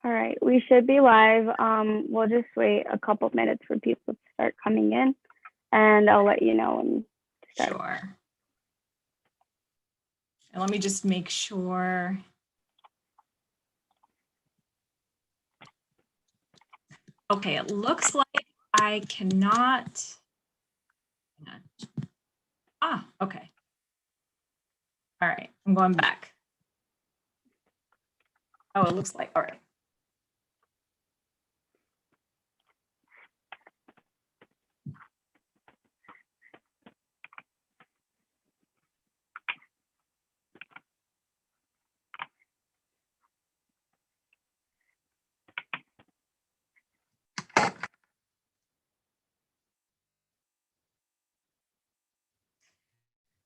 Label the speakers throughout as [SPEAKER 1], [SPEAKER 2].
[SPEAKER 1] All right, we should be live. We'll just wait a couple minutes for people to start coming in, and I'll let you know when to start.
[SPEAKER 2] Sure. And let me just make sure. Okay, it looks like I cannot. Ah, okay. All right, I'm going back. Oh, it looks like, all right.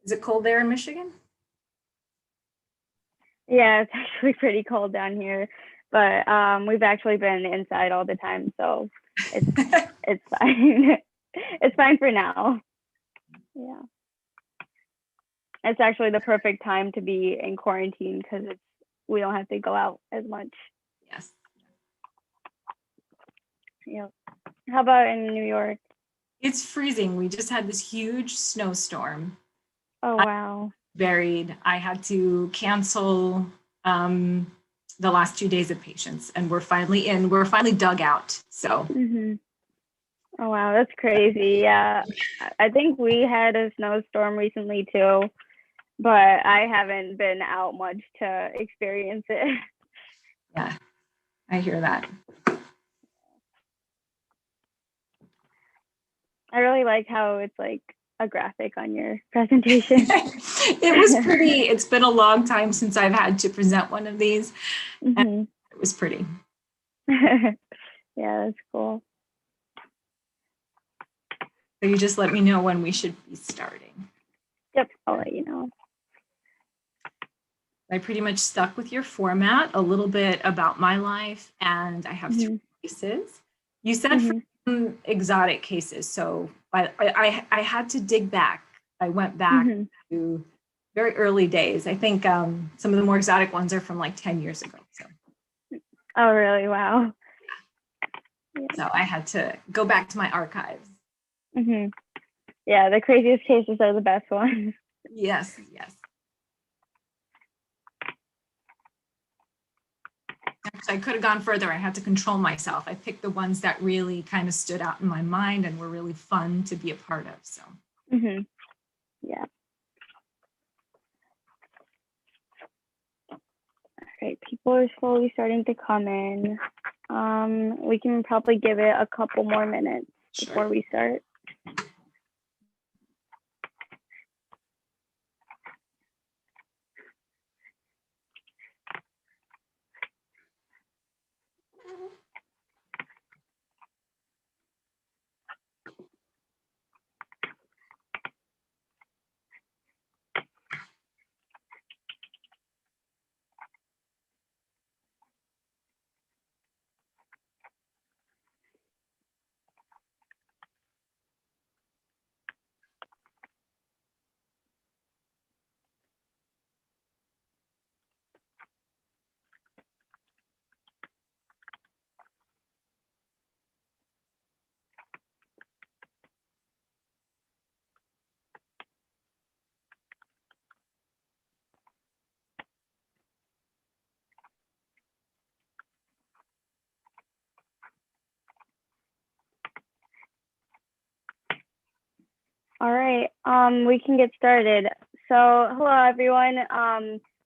[SPEAKER 2] Is it cold there in Michigan?
[SPEAKER 1] Yeah, it's actually pretty cold down here, but we've actually been inside all the time, so it's fine. It's fine for now. Yeah, it's actually the perfect time to be in quarantine because we don't have to go out as much.
[SPEAKER 2] Yes.
[SPEAKER 1] Yep. How about in New York?
[SPEAKER 2] It's freezing. We just had this huge snowstorm.
[SPEAKER 1] Oh wow.
[SPEAKER 2] Buried. I had to cancel the last 2 days of patients, and we're finally in. We're finally dug out. So.
[SPEAKER 1] Oh wow, that's crazy. Yeah, I think we had a snowstorm recently too, but I haven't been out much to experience it.
[SPEAKER 2] Yeah, I hear that.
[SPEAKER 1] I really like how it's like a graphic on your presentation.
[SPEAKER 2] It was pretty. It's been a long time since I've had to present one of these. And it was pretty.
[SPEAKER 1] Yeah, that's cool.
[SPEAKER 2] So you just let me know when we should be starting.
[SPEAKER 1] Yep, I'll let you know.
[SPEAKER 2] I pretty much stuck with your format, a little bit about my life, and I have 3 cases. You said for exotic cases, so I had to dig back. I went back to very early days. I think some of the more exotic ones are from like 10 years ago. So.
[SPEAKER 1] Oh, really? Wow.
[SPEAKER 2] Yeah. So I had to go back to my archives.
[SPEAKER 1] Yeah, the craziest cases are the best ones.
[SPEAKER 2] Yes, yes. Actually, I could have gone further. I had to control myself. I picked the ones that really kind of stood out in my mind and were really fun to be a part of. So.
[SPEAKER 1] Yeah. All right, people are slowly starting to come in. We can probably give it a couple more minutes before we start. All right, we can get started. So, hello everyone.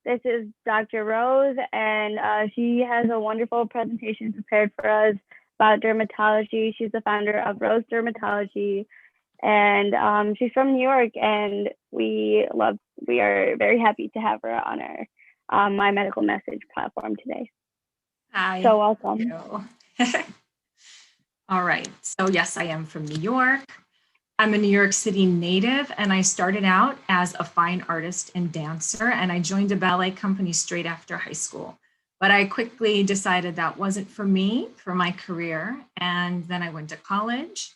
[SPEAKER 1] This is Dr. Rose, and she has a wonderful presentation prepared for us about dermatology. She's the founder of Rose Dermatology, and she's from New York, and we are very happy to have her on our My Medical Message platform today.
[SPEAKER 2] Hi.
[SPEAKER 1] So welcome.
[SPEAKER 2] All right. So yes, I am from New York. I'm a New York City native, and I started out as a fine artist and dancer, and I joined a ballet company straight after high school. But I quickly decided that wasn't for me, for my career. And then I went to college,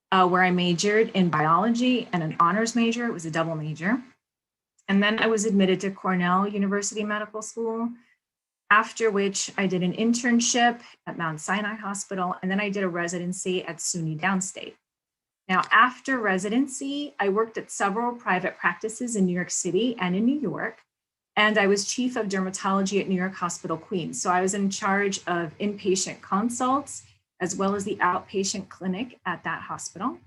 [SPEAKER 2] where I majored in biology and an honors major. It was a double major. And then I was admitted to Cornell University Medical School. after which I did an internship at Mount Sinai Hospital, and then I did a residency at SUNY Downstate. Now, after residency, I worked at several private practices in New York City and in New York, and I was chief of dermatology at New York Hospital Queens. So I was in charge of inpatient consults as well as the outpatient clinic at that hospital.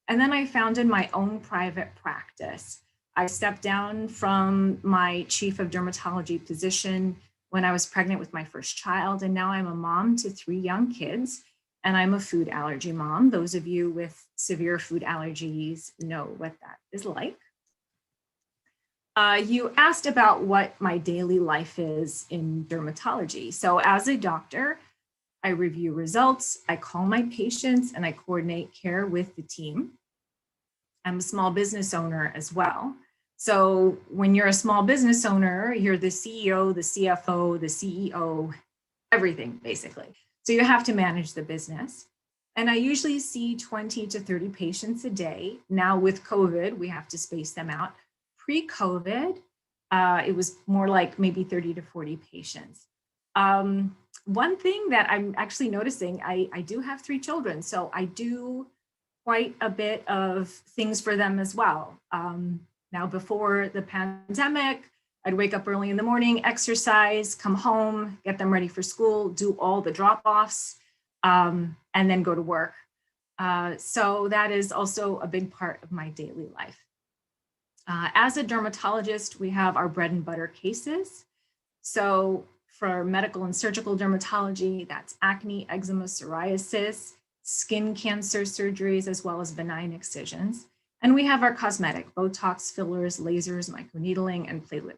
[SPEAKER 2] And then I founded my own private practice. I stepped down from my chief of dermatology position when I was pregnant with my first child, and now I'm a mom to 3 young kids, and I'm a food allergy mom. Those of you with severe food allergies know what that is like. You asked about what my daily life is in dermatology. So as a doctor, I review results, I call my patients, and I coordinate care with the team. I'm a small business owner as well. So when you're a small business owner, you're the CEO, the CFO, the CEO, everything basically. So you have to manage the business. And I usually see 20 to 30 patients a day. Now with COVID, we have to space them out. Pre-COVID, it was more like maybe 30 to 40 patients. One thing that I'm actually noticing, I do have 3 children, so I do quite a bit of things for them as well. Now, before the pandemic, I'd wake up early in the morning, exercise, come home, get them ready for school, do all the drop-offs, and then go to work. So that is also a big part of my daily life. As a dermatologist, we have our bread and butter cases. So for medical and surgical dermatology, that's acne, eczema, psoriasis, skin cancer surgeries, as well as benign excisions. And we have our cosmetic, Botox, fillers, lasers, microneedling, and platelet-rich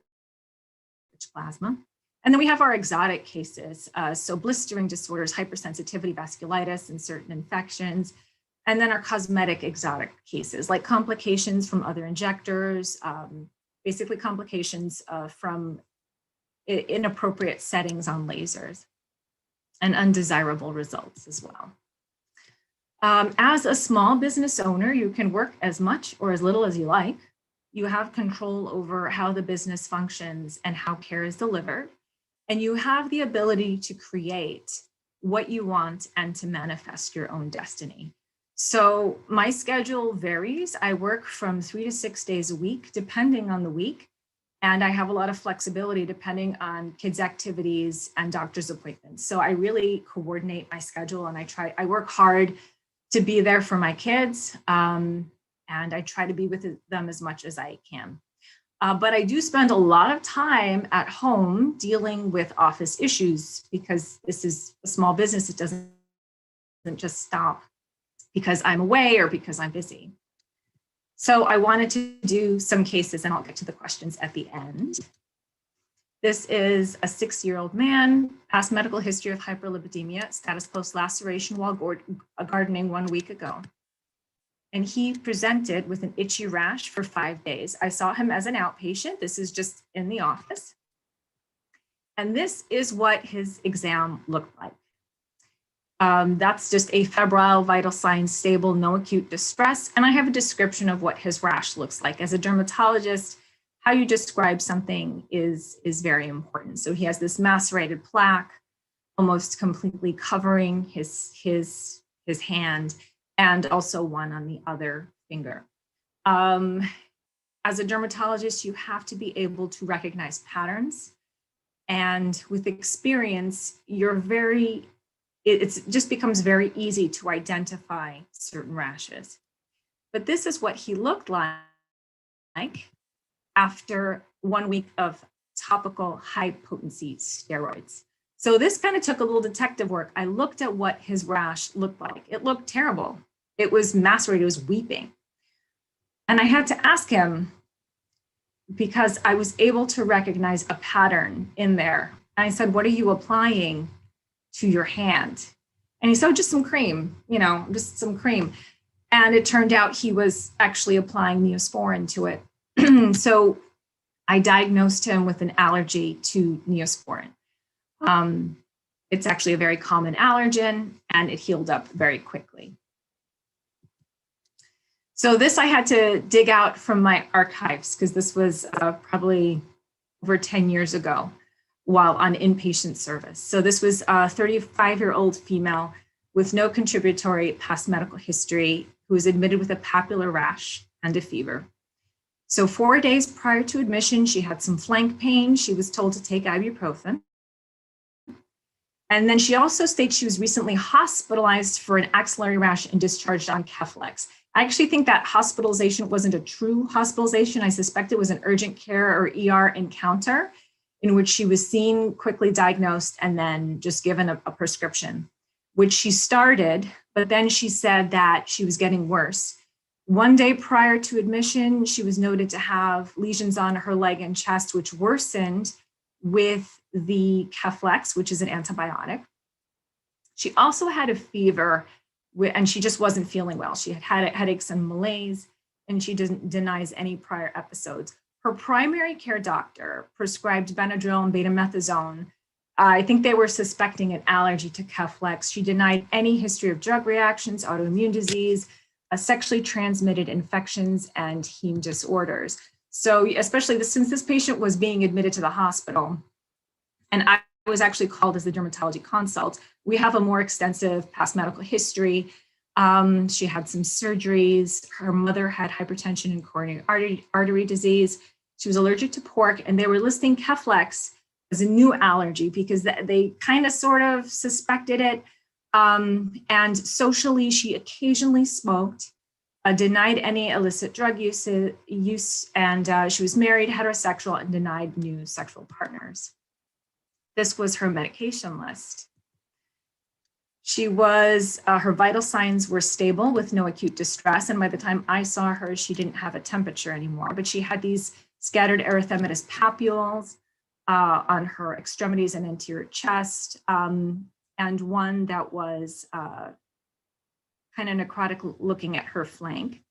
[SPEAKER 2] plasma. And then we have our exotic cases, so blistering disorders, hypersensitivity, vasculitis, and certain infections. And then our cosmetic exotic cases, like complications from other injectors, basically complications from inappropriate settings on lasers, and undesirable results as well. As a small business owner, you can work as much or as little as you like. You have control over how the business functions and how care is delivered. And you have the ability to create what you want and to manifest your own destiny. So my schedule varies. I work from 3 to 6 days a week, depending on the week. And I have a lot of flexibility depending on kids' activities and doctor's appointments. So I really coordinate my schedule, and I work hard to be there for my kids. And I try to be with them as much as I can. But I do spend a lot of time at home dealing with office issues, because this is a small business. It doesn't just stop because I'm away or because I'm busy. So I wanted to do some cases, and I'll get to the questions at the end. This is a 6-year-old man, past medical history of hyperlipidemia, status post laceration while gardening 1 week ago. And he presented with an itchy rash for 5 days. I saw him as an outpatient. This is just in the office. And this is what his exam looked like. That's just a febrile, vital signs stable, no acute distress. And I have a description of what his rash looks like. As a dermatologist, how you describe something is very important. So he has this macerated plaque, almost completely covering his hand, and also one on the other finger. As a dermatologist, you have to be able to recognize patterns. And with experience, it just becomes very easy to identify certain rashes. But this is what he looked like after 1 week of topical high potency steroids. So this kind of took a little detective work. I looked at what his rash looked like. It looked terrible. It was macerated, it was weeping. And I had to ask him, because I was able to recognize a pattern in there. And I said, "What are you applying to your hand?" And he said, "Oh, just some cream, just some cream." And it turned out he was actually applying Neosporin to it. So I diagnosed him with an allergy to Neosporin. It's actually a very common allergen, and it healed up very quickly. So this I had to dig out from my archives, because this was probably over 10 years ago, while on inpatient service. So this was a 35-year-old female with no contributory past medical history who was admitted with a papular rash and a fever. So 4 days prior to admission, she had some flank pain. She was told to take ibuprofen. And then she also states she was recently hospitalized for an axillary rash and discharged on Keflex. I actually think that hospitalization wasn't a true hospitalization. I suspect it was an urgent care or ER encounter in which she was seen, quickly diagnosed, and then just given a prescription, which she started, but then she said that she was getting worse. 1 day prior to admission, she was noted to have lesions on her leg and chest, which worsened with the Keflex, which is an antibiotic. She also had a fever, and she just wasn't feeling well. She had headaches and malaise, and she denies any prior episodes. Her primary care doctor prescribed Benadryl and betamethasone. I think they were suspecting an allergy to Keflex. She denied any history of drug reactions, autoimmune disease, sexually transmitted infections, and heme disorders. So especially since this patient was being admitted to the hospital, and I was actually called as the dermatology consult, we have a more extensive past medical history. She had some surgeries. Her mother had hypertension and coronary artery disease. She was allergic to pork, and they were listing Keflex as a new allergy because they kind of sort of suspected it. And socially, she occasionally smoked, denied any illicit drug use, and she was married, heterosexual, and denied new sexual partners. This was her medication list. She was, her vital signs were stable with no acute distress. And by the time I saw her, she didn't have a temperature anymore, but she had these scattered erythematous papules on her extremities and anterior chest, and one that was kind of necrotic looking at her flank.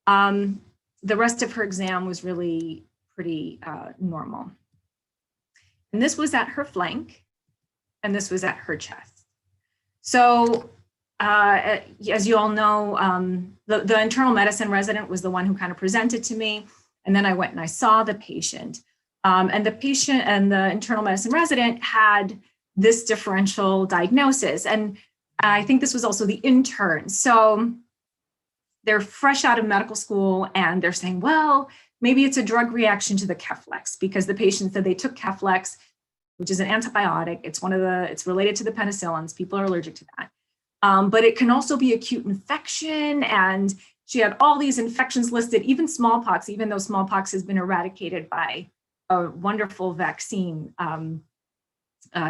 [SPEAKER 2] The rest of her exam was really pretty normal. And this was at her flank, and this was at her chest. So as you all know, the internal medicine resident was the one who kind of presented to me. And then I went and I saw the patient. And the patient and the internal medicine resident had this differential diagnosis. And I think this was also the intern. So they're fresh out of medical school and they're saying, well, maybe it's a drug reaction to the Keflex, because the patient said they took Keflex, which is an antibiotic. It's related to the penicillins. People are allergic to that. But it can also be acute infection. And she had all these infections listed, even smallpox, even though smallpox has been eradicated by a wonderful vaccine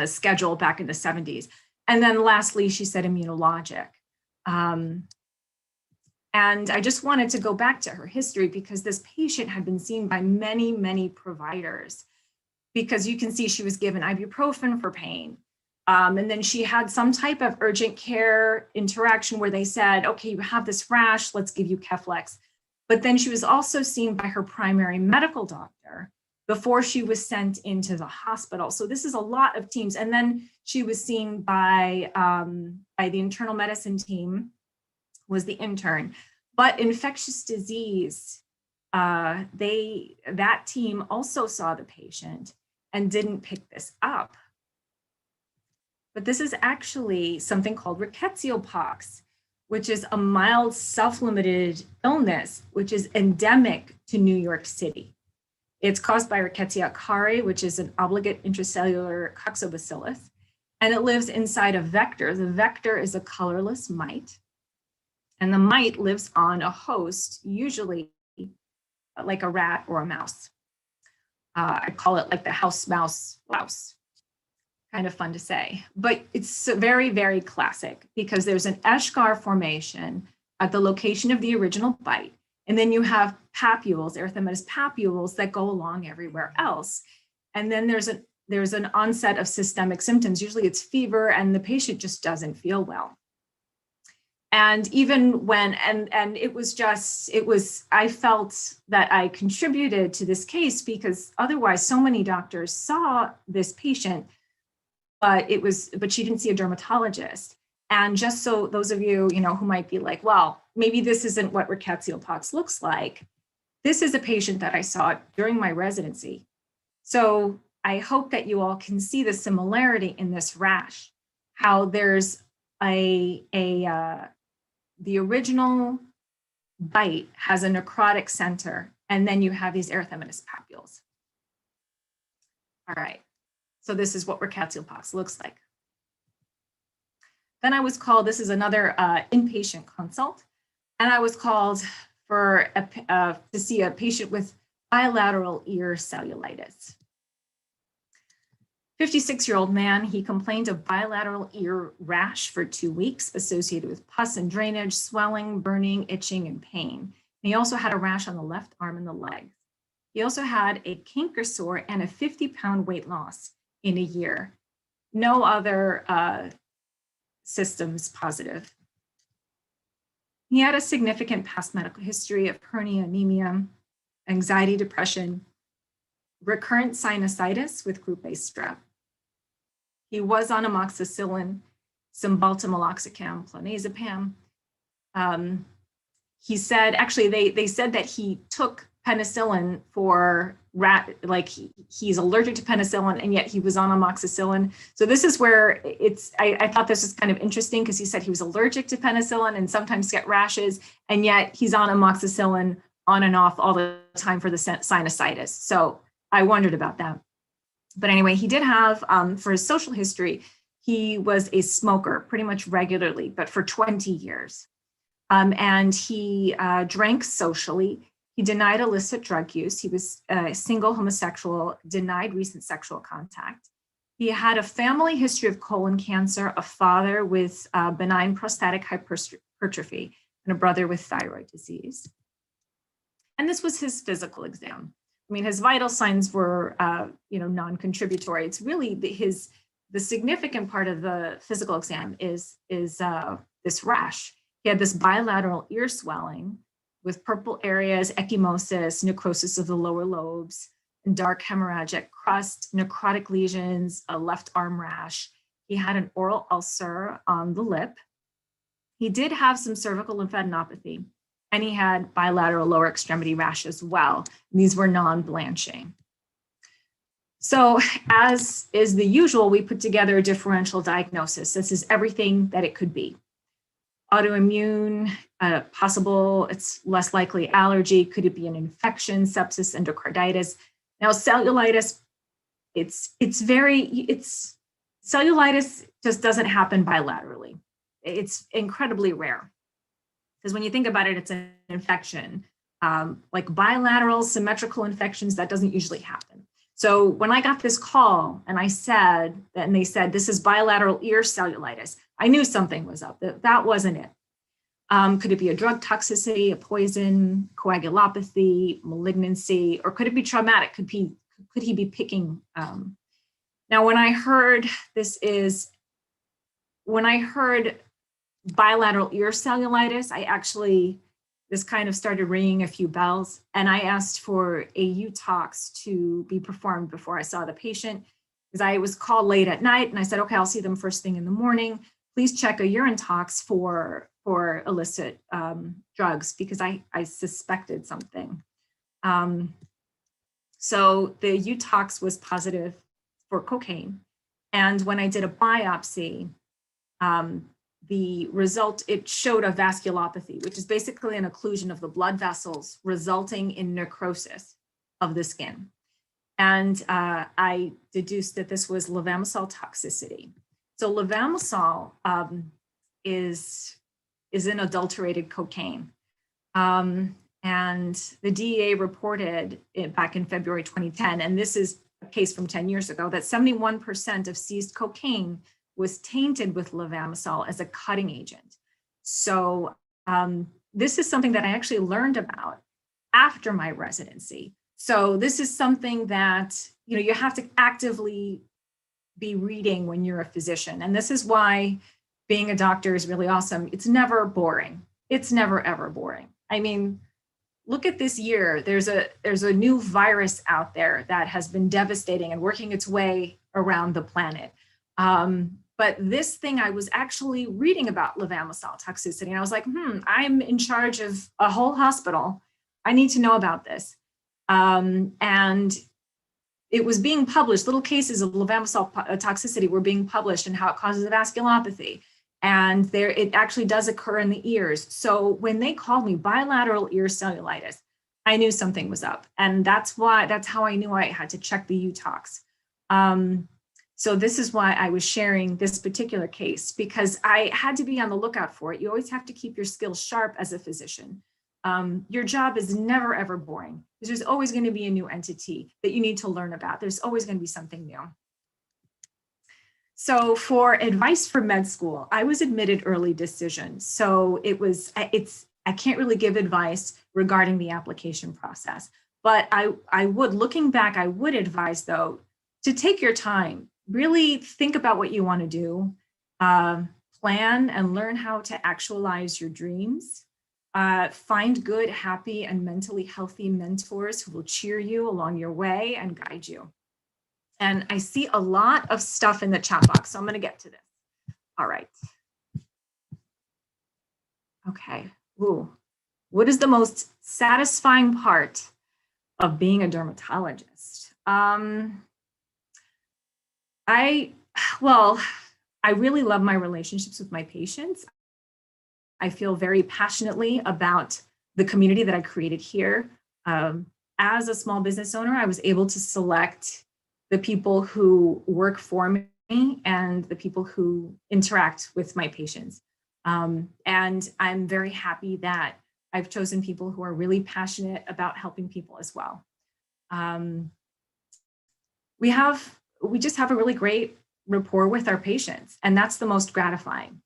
[SPEAKER 2] schedule back in the 70s. And then lastly, she said immunologic. And I just wanted to go back to her history because this patient had been seen by many, many providers, because you can see she was given ibuprofen for pain. And then she had some type of urgent care interaction where they said, okay, you have this rash, let's give you Keflex. But then she was also seen by her primary medical doctor before she was sent into the hospital. So this is a lot of teams. And then she was seen by the internal medicine team, was the intern. But infectious disease, that team also saw the patient and didn't pick this up. But this is actually something called rickettsiopox, which is a mild self-limited illness, which is endemic to New York City. It's caused by Rickettsia cari, which is an obligate intracellular coccobacillus, and it lives inside a vector. The vector is a colorless mite, and the mite lives on a host, usually like a rat or a mouse. I call it like the house mouse louse. Kind of fun to say, but it's very, very classic because there's an eschar formation at the location of the original bite. And then you have papules, erythematous papules that go along everywhere else. And then there's an onset of systemic symptoms. Usually it's fever and the patient just doesn't feel well. And even when, and I felt that I contributed to this case because otherwise so many doctors saw this patient, but she didn't see a dermatologist. And just so those of you, who might be like, well, maybe this isn't what rickettsiopox looks like. This is a patient that I saw during my residency. So I hope that you all can see the similarity in this rash, how there's the original bite has a necrotic center, and then you have these erythematous papules. All right, so this is what rickettsia pox looks like. Then I was called, this is another inpatient consult, and I was called for to see a patient with bilateral ear cellulitis. 56-year-old man, he complained of bilateral ear rash for 2 weeks associated with pus and drainage, swelling, burning, itching, and pain. And he also had a rash on the left arm and the leg. He also had a canker sore and a 50-pound weight loss in a year. No other systems positive. He had a significant past medical history of hernia, anemia, anxiety, depression, recurrent sinusitis with group A strep. He was on amoxicillin, Cymbalta, meloxicam, clonazepam. He said, actually, they said that he took penicillin for he's allergic to penicillin, and yet he was on amoxicillin. So this is where I thought this was kind of interesting, because he said he was allergic to penicillin and sometimes get rashes, and yet he's on amoxicillin on and off all the time for the sinusitis. So I wondered about that. But anyway, he did have, for his social history, he was a smoker pretty much regularly, but for 20 years. And he drank socially. He denied illicit drug use. He was a single homosexual, denied recent sexual contact. He had a family history of colon cancer, a father with benign prostatic hypertrophy, and a brother with thyroid disease. And this was his physical exam. I mean, his vital signs were, non-contributory. It's really the significant part of the physical exam is this rash. He had this bilateral ear swelling with purple areas, ecchymosis, necrosis of the lower lobes, and dark hemorrhagic crust, necrotic lesions, a left arm rash. He had an oral ulcer on the lip. He did have some cervical lymphadenopathy, and he had bilateral lower extremity rash as well. These were non-blanching. So as is the usual, we put together a differential diagnosis. This is everything that it could be. Autoimmune, possible, it's less likely allergy. Could it be an infection, sepsis, endocarditis? Now cellulitis, cellulitis just doesn't happen bilaterally. It's incredibly rare. Because when you think about it, it's an infection. Like bilateral symmetrical infections, that doesn't usually happen. So when I got this call and they said, this is bilateral ear cellulitis, I knew something was up. That wasn't it. Could it be a drug toxicity, a poison, coagulopathy, malignancy, or could it be traumatic? Could he be picking? Now, when I heard bilateral ear cellulitis, this kind of started ringing a few bells, and I asked for a UTOX to be performed before I saw the patient, because I was called late at night, and I said, okay, I'll see them first thing in the morning. Please check a urine tox for illicit drugs, because I suspected something. So the UTOX was positive for cocaine, and when I did a biopsy, the result, it showed a vasculopathy, which is basically an occlusion of the blood vessels resulting in necrosis of the skin. And I deduced that this was levamisole toxicity. So levamisole is an adulterated cocaine. And the DEA reported it back in February 2010, and this is a case from 10 years ago, that 71% of seized cocaine was tainted with levamisole as a cutting agent. So this is something that I actually learned about after my residency. So this is something that, you have to actively be reading when you're a physician. And this is why being a doctor is really awesome. It's never boring. It's never, ever boring. I mean, look at this year. There's a new virus out there that has been devastating and working its way around the planet. But this thing, I was actually reading about levamisole toxicity, and I was like, I'm in charge of a whole hospital. I need to know about this. And it was being published, little cases of levamisole toxicity were being published and how it causes a vasculopathy. And it actually does occur in the ears. So when they called me bilateral ear cellulitis, I knew something was up. And that's how I knew I had to check the UTOX. So this is why I was sharing this particular case, because I had to be on the lookout for it. You always have to keep your skills sharp as a physician. Your job is never, ever boring. There's always going to be a new entity that you need to learn about. There's always going to be something new. So for advice for med school, I was admitted early decision. So I can't really give advice regarding the application process, but I would, looking back, I would advise though, to take your time, really think about what you want to do, plan and learn how to actualize your dreams. Find good, happy, and mentally healthy mentors who will cheer you along your way and guide you. And I see a lot of stuff in the chat box, so I'm going to get to this. All right. Okay. Ooh. What is the most satisfying part of being a dermatologist? I really love my relationships with my patients. I feel very passionately about the community that I created here. As a small business owner, I was able to select the people who work for me and the people who interact with my patients. And I'm very happy that I've chosen people who are really passionate about helping people as well. We just have a really great rapport with our patients, and that's the most gratifying.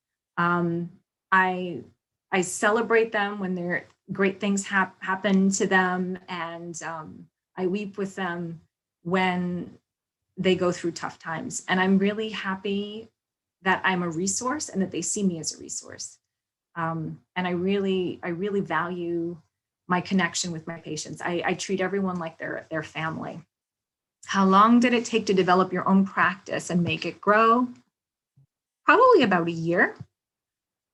[SPEAKER 2] I celebrate them when great things happen to them, and I weep with them when they go through tough times. And I'm really happy that I'm a resource and that they see me as a resource. And I really value my connection with my patients. I treat everyone like their family. How long did it take to develop your own practice and make it grow? Probably about a year.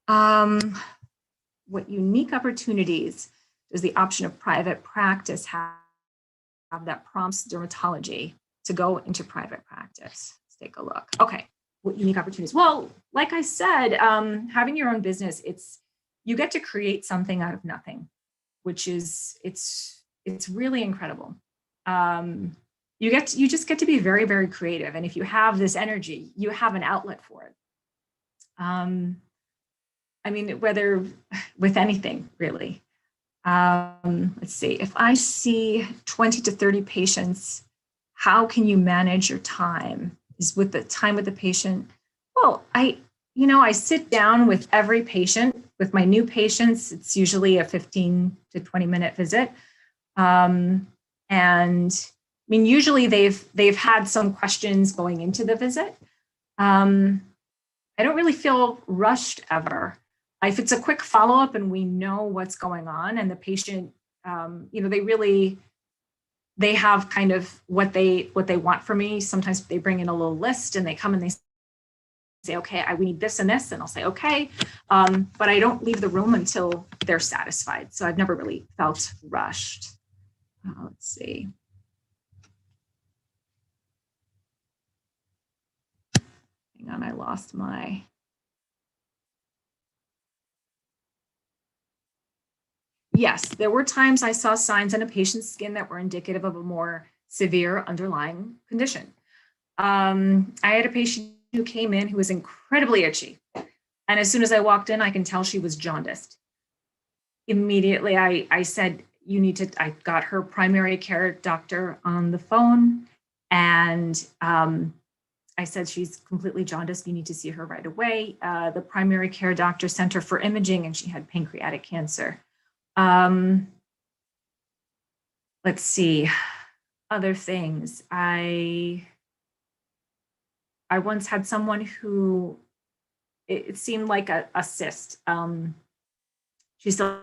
[SPEAKER 2] What unique opportunities does the option of private practice have that prompts dermatology to go into private practice? Let's take a look. Okay, what unique opportunities? Well, like I said, having your own business, you get to create something out of nothing, which is, it's really incredible. You just get to be very, very creative. And if you have this energy, you have an outlet for it. I mean, whether with anything really. Let's see, if I see 20 to 30 patients, how can you manage your time? Is with the time with the patient? Well, I sit down with every patient. With my new patients, it's usually a 15 to 20 minute visit. And I mean, usually they've had some questions going into the visit. I don't really feel rushed ever. If it's a quick follow-up and we know what's going on and the patient, they have kind of what they want from me. Sometimes they bring in a little list and they come and they say, okay, we need this and this, and I'll say, okay. But I don't leave the room until they're satisfied. So I've never really felt rushed. Let's see. Hang on, I lost my. Yes, there were times I saw signs on a patient's skin that were indicative of a more severe underlying condition. I had a patient who came in who was incredibly itchy. And as soon as I walked in, I can tell she was jaundiced. Immediately, I said, I got her primary care doctor on the phone, and I said, she's completely jaundiced. You need to see her right away. The primary care doctor sent her for imaging, and she had pancreatic cancer. Let's see, other things. I once had someone who, it seemed like a cyst. She said,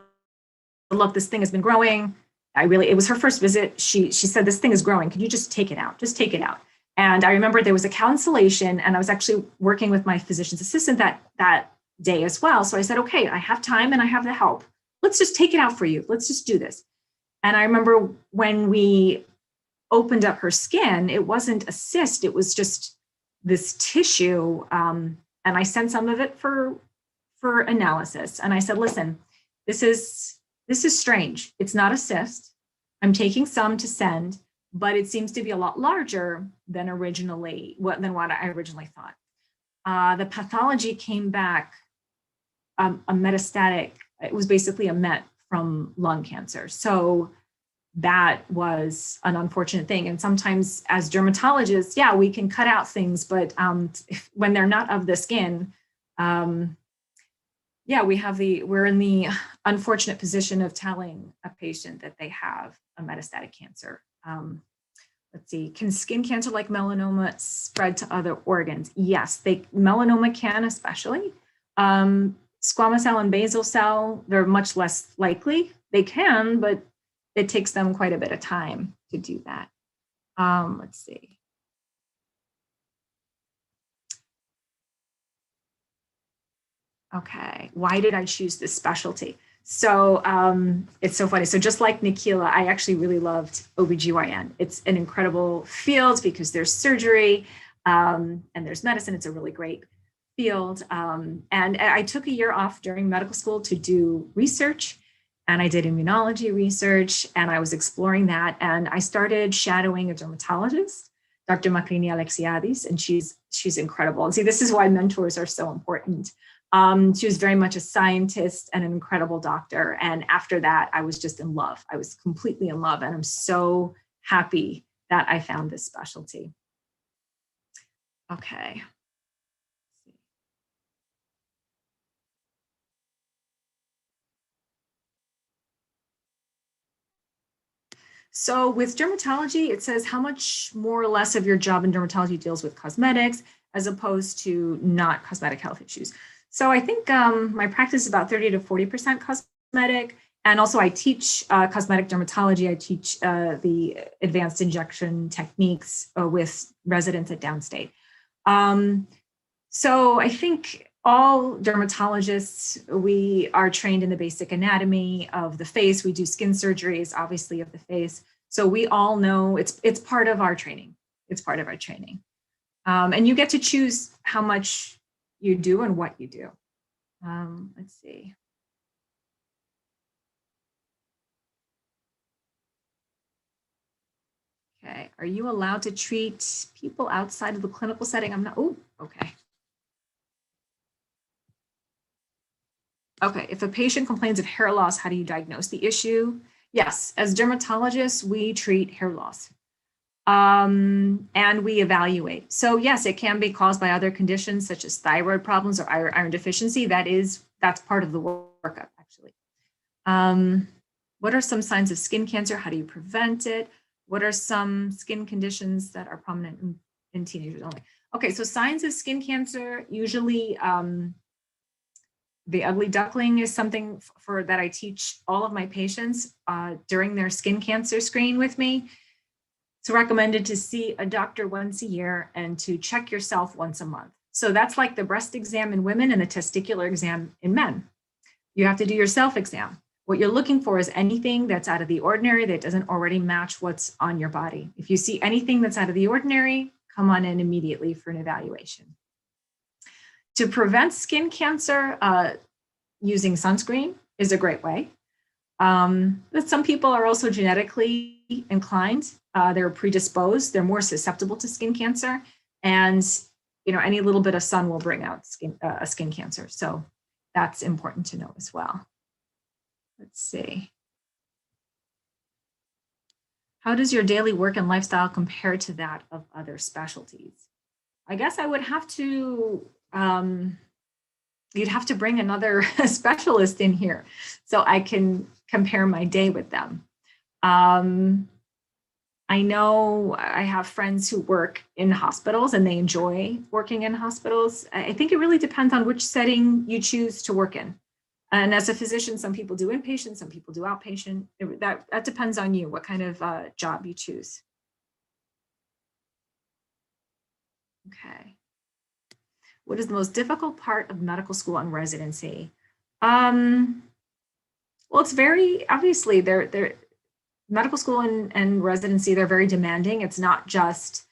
[SPEAKER 2] look, this thing has been growing. It was her first visit. She said, this thing is growing. Can you just take it out? Just take it out. And I remember there was a cancellation, and I was actually working with my physician's assistant that day as well. So I said, okay, I have time and I have the help. Let's just take it out for you. Let's just do this. And I remember when we opened up her skin, it wasn't a cyst, it was just this tissue. And I sent some of it for analysis. And I said, listen, this is strange. It's not a cyst. I'm taking some to send, but it seems to be a lot larger than what I originally thought. The pathology came back a metastatic. It was basically a met from lung cancer. So that was an unfortunate thing. And sometimes as dermatologists, yeah, we can cut out things, but when they're not of the skin, yeah, we're in the unfortunate position of telling a patient that they have a metastatic cancer. Let's see, can skin cancer like melanoma spread to other organs? Yes, melanoma can, especially. Squamous cell and basal cell, they're much less likely. They can, but it takes them quite a bit of time to do that. Let's see. Okay, why did I choose this specialty? So it's so funny. So just like Nikila, I actually really loved OBGYN. It's an incredible field because there's surgery and there's medicine. It's a really great field. And I took a year off during medical school to do research, and I did immunology research, and I was exploring that. And I started shadowing a dermatologist, Dr. Macrini Alexiadis, and she's incredible. And see, this is why mentors are so important. She was very much a scientist and an incredible doctor. And after that, I was just in love. I was completely in love. And I'm so happy that I found this specialty. Okay. So with dermatology, it says how much more or less of your job in dermatology deals with cosmetics as opposed to not cosmetic health issues. So I think my practice is about 30 to 40% cosmetic. And also I teach cosmetic dermatology. I teach the advanced injection techniques with residents at Downstate. So I think all dermatologists, we are trained in the basic anatomy of the face. We do skin surgeries, obviously, of the face. So we all know it's part of our training. It's part of our training. And you get to choose how much you do and what you do. Let's see. Okay, are you allowed to treat people outside of the clinical setting? I'm not, oh, okay. Okay, if a patient complains of hair loss, how do you diagnose the issue? Yes, as dermatologists, we treat hair loss. And we evaluate. So yes, it can be caused by other conditions such as thyroid problems or iron deficiency. That's part of the workup, actually. What are some signs of skin cancer? How do you prevent it? What are some skin conditions that are prominent in teenagers only? Okay, so signs of skin cancer, usually the ugly duckling is something that I teach all of my patients during their skin cancer screen with me. It's recommended to see a doctor once a year and to check yourself once a month. So that's like the breast exam in women and the testicular exam in men. You have to do your self-exam. What you're looking for is anything that's out of the ordinary that doesn't already match what's on your body. If you see anything that's out of the ordinary, come on in immediately for an evaluation. To prevent skin cancer, using sunscreen is a great way. But some people are also genetically inclined. They're predisposed. They're more susceptible to skin cancer. And any little bit of sun will bring out skin cancer. So that's important to know as well. Let's see. How does your daily work and lifestyle compare to that of other specialties? I guess I would have to, you'd have to bring another specialist in here so I can compare my day with them. I know I have friends who work in hospitals and they enjoy working in hospitals. I think it really depends on which setting you choose to work in. And as a physician, some people do inpatient, some people do outpatient. That depends on you, what kind of job you choose. Okay. What is the most difficult part of medical school and residency? Well, it's very, obviously, medical school and residency, they're very demanding. It's not just,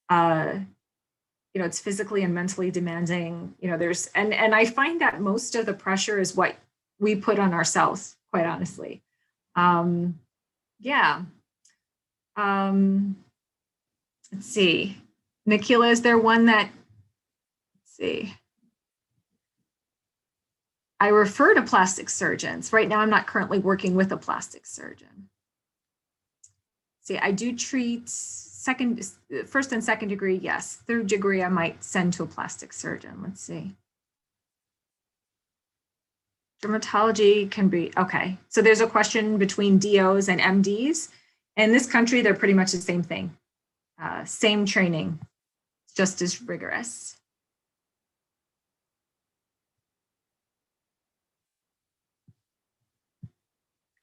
[SPEAKER 2] it's physically and mentally demanding. And I find that most of the pressure is what we put on ourselves, quite honestly. Yeah. Let's see. Nikila, is there one that, let's see. I refer to plastic surgeons. Right now, I'm not currently working with a plastic surgeon. See, I do treat first and second degree, yes. Third degree, I might send to a plastic surgeon. Let's see. Dermatology can be, okay. So there's a question between DOs and MDs. In this country, they're pretty much the same thing. Same training, just as rigorous.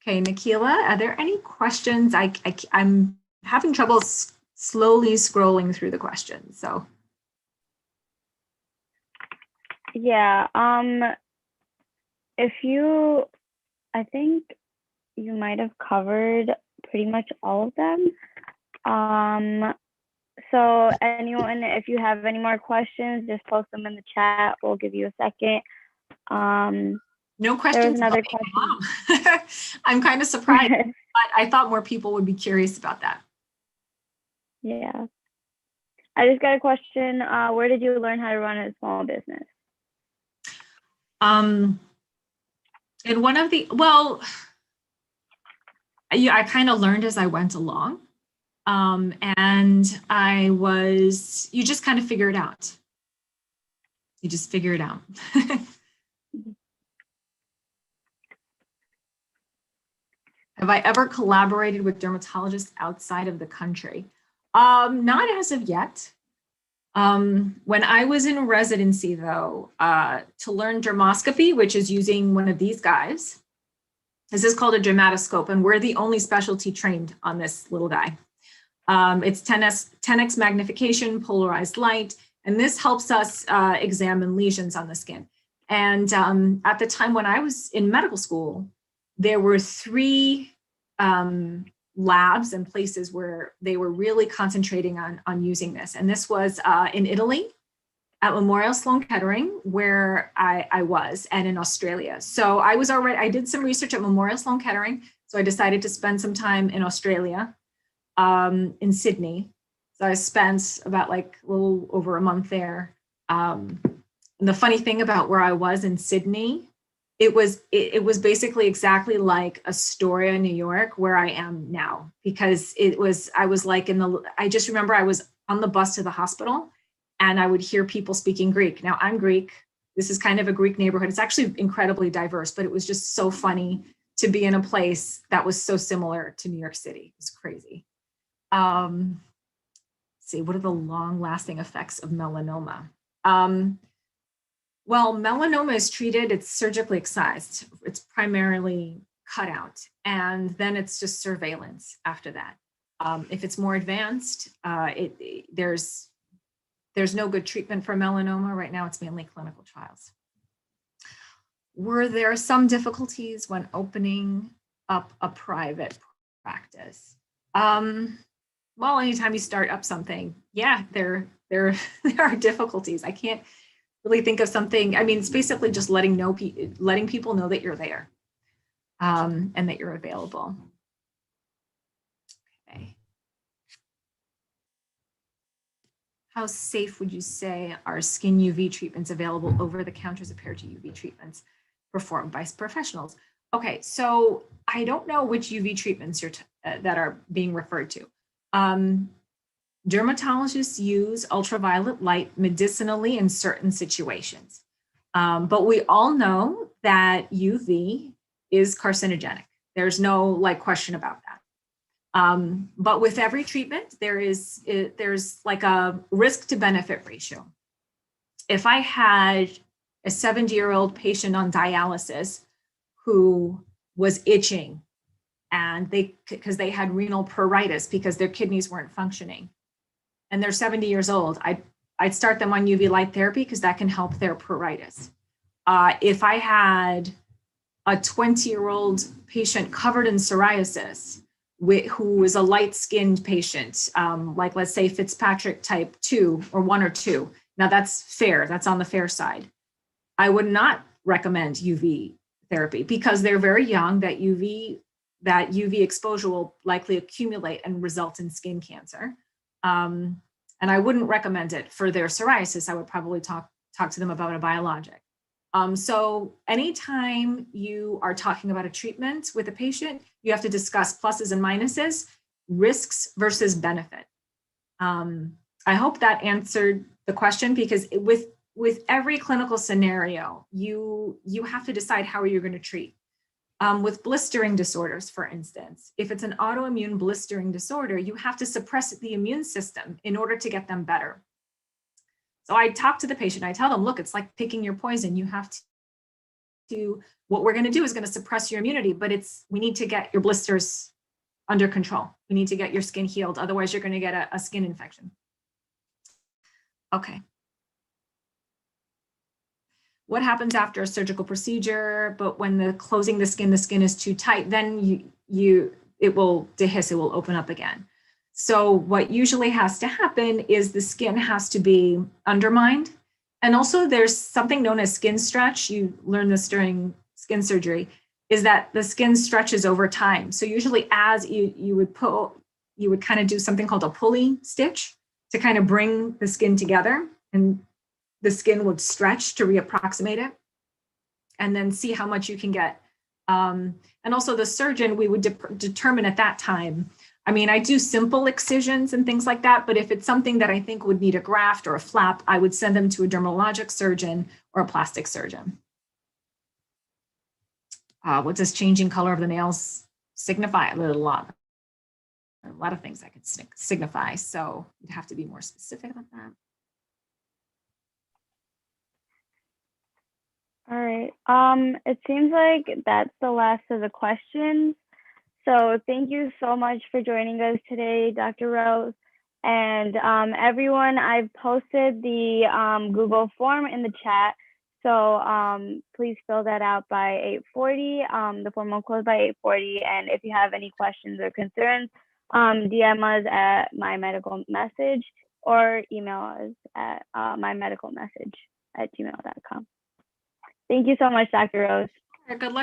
[SPEAKER 2] Okay, Nikila, are there any questions? I'm having trouble slowly scrolling through the questions, so.
[SPEAKER 1] Yeah, I think you might have covered pretty much all of them. So anyone, if you have any more questions, just post them in the chat. We'll give you a second.
[SPEAKER 2] No questions.
[SPEAKER 1] There was another question.
[SPEAKER 2] I'm kind of surprised, but I thought more people would be curious about that.
[SPEAKER 1] Yeah. I just got a question. Where did you learn how to run a small business?
[SPEAKER 2] In one of the, I kind of learned as I went along. And you just kind of figure it out. You just figure it out. Have I ever collaborated with dermatologists outside of the country? Not as of yet. When I was in residency, though, to learn dermoscopy, which is using one of these guys, this is called a dermatoscope, and we're the only specialty trained on this little guy. It's 10x magnification, polarized light, and this helps us examine lesions on the skin. And at the time when I was in medical school, there were 3 labs and places where they were really concentrating on using this. And this was in Italy at Memorial Sloan Kettering, where I was, and in Australia. So I did some research at Memorial Sloan Kettering. So I decided to spend some time in Australia, in Sydney. So I spent about a little over a month there. And the funny thing about where I was in Sydney, it was basically exactly like Astoria, New York, where I am now, because I just remember I was on the bus to the hospital and I would hear people speaking Greek. Now I'm Greek. This is kind of a Greek neighborhood. It's actually incredibly diverse, but it was just so funny to be in a place that was so similar to New York City. It's crazy. Let's see, what are the long-lasting effects of melanoma? Well, melanoma is treated, it's surgically excised. It's primarily cut out, and then it's just surveillance after that. If it's more advanced, there's no good treatment for melanoma. Right now, it's mainly clinical trials. Were there some difficulties when opening up a private practice? Well, anytime you start up something, yeah, there are difficulties. I can't really think of something. I mean, it's basically just letting people know that you're there, and that you're available. Okay. How safe would you say are skin UV treatments available over the counter as compared to UV treatments performed by professionals? Okay, so I don't know which UV treatments that are being referred to. Dermatologists use ultraviolet light medicinally in certain situations. But we all know that UV is carcinogenic. There's no question about that. But with every treatment, there's a risk to benefit ratio. If I had a 70-year-old patient on dialysis who was itching, and because they had renal pruritus because their kidneys weren't functioning, and they're 70 years old, I'd start them on UV light therapy because that can help their pruritus. If I had a 20-year-old patient covered in psoriasis who is a light-skinned patient, like let's say Fitzpatrick type 2 or 1 or 2. Now that's fair, that's on the fair side. I would not recommend UV therapy because they're very young. That UV exposure will likely accumulate and result in skin cancer. And I wouldn't recommend it for their psoriasis. I would probably talk to them about a biologic. So anytime you are talking about a treatment with a patient, you have to discuss pluses and minuses, risks versus benefit. I hope that answered the question, because with every clinical scenario, you have to decide how you're going to treat. With blistering disorders, for instance, if it's an autoimmune blistering disorder, you have to suppress the immune system in order to get them better. So I talk to the patient, I tell them, look, it's like picking your poison. You have to what we're going to do is going to suppress your immunity, but we need to get your blisters under control. We need to get your skin healed. Otherwise, you're going to get a skin infection. Okay. What happens after a surgical procedure? But when closing the skin is too tight, then it will dehisce, it will open up again. So what usually has to happen is the skin has to be undermined. And also there's something known as skin stretch. You learn this during skin surgery, is that the skin stretches over time. So usually as you would kind of do something called a pulley stitch to kind of bring the skin together, and the skin would stretch to reapproximate it and then see how much you can get. And also the surgeon, we would determine at that time. I mean, I do simple excisions and things like that, but if it's something that I think would need a graft or a flap, I would send them to a dermatologic surgeon or a plastic surgeon. What does changing color of the nails signify? A lot of things that could signify. So you'd have to be more specific about that.
[SPEAKER 1] All right. It seems like that's the last of the questions. So thank you so much for joining us today, Dr. Rose. And everyone, I've posted the Google form in the chat. So please fill that out by 8:40. The form will close by 8:40. And if you have any questions or concerns, DM us at mymedicalmessage or email us at mymedicalmessage@gmail.com. Thank you so much, Dr. Rose.
[SPEAKER 2] Good luck.